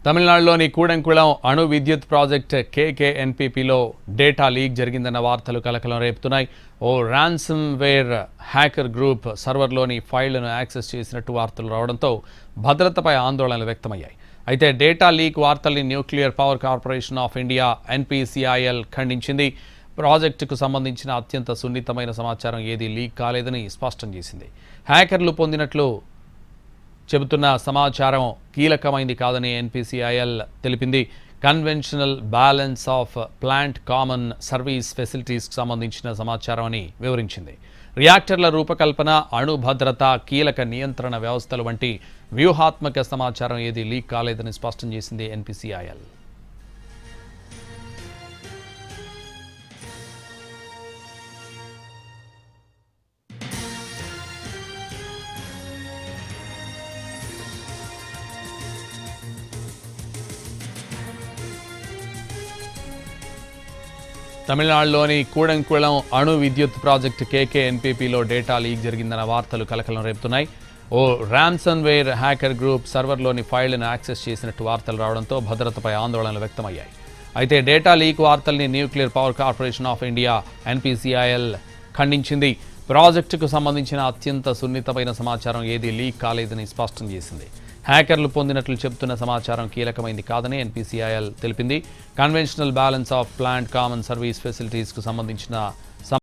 తమిళనాడులోని కూడంకుళం అణు విద్యుత్ ప్రాజెక్ట్ కేకేఎన్పీపీలో డేటా లీక్ జరిగిందన్న వార్తలు కలకలం రేపుతున్నాయి. ఓ ర్యాన్సమ్వేర్ హ్యాకర్ గ్రూప్ సర్వర్లోని ఫైళ్లను యాక్సెస్ చేసినట్టు వార్తలు రావడంతో భద్రతపై ఆందోళనలు వ్యక్తమయ్యాయి. అయితే డేటా లీక్ వార్తల్ని nuclear power corporation of India NPCIL ఖండించింది. ప్రాజెక్టుకు సంబంధించిన అత్యంత సున్నితమైన సమాచారం ఏదీ లీక్ కాలేదని స్పష్టం చేసింది. హ్యాకర్లు పొందినట్లు చెబుతున్న సమాచారం కీలకమైంది కాదని ఎన్పీసీఐఎల్ తెలిపింది. Conventional balance of plant common service ఫెసిలిటీస్కి సంబంధించిన సమాచారం అని వివరించింది. రియాక్టర్ల రూపకల్పన, అణు భద్రత, కీలక నియంత్రణ వ్యవస్థలు వంటి వ్యూహాత్మక సమాచారం ఏదీ లీక్ కాలేదని స్పష్టం చేసింది ఎన్పీసీఐఎల్. తమిళనాడులోని కూడంకుళం అణు విద్యుత్ ప్రాజెక్టు కేకేఎన్పీపీలో డేటా లీక్ జరిగిందన్న వార్తలు కలకలం రేపుతున్నాయి. ఓ ర్యాన్సమ్వేర్ హ్యాకర్ గ్రూప్ సర్వర్లోని ఫైళ్లను యాక్సెస్ చేసినట్టు వార్తలు రావడంతో భద్రతపై ఆందోళనలు వ్యక్తమయ్యాయి. అయితే డేటా లీక్ వార్తల్ని nuclear power corporation of India NPCIL ఖండించింది. ప్రాజెక్టుకు సంబంధించిన అత్యంత సున్నితమైన సమాచారం ఏదీ లీక్ కాలేదని స్పష్టం చేసింది. హ్యాకర్లు పొందినట్లు చెబుతున్న సమాచారం కీలకమైంది కాదని ఎన్పీసీఐఎల్ తెలిపింది. Conventional balance of plant common service ఫెసిలిటీస్కు సంబంధించిన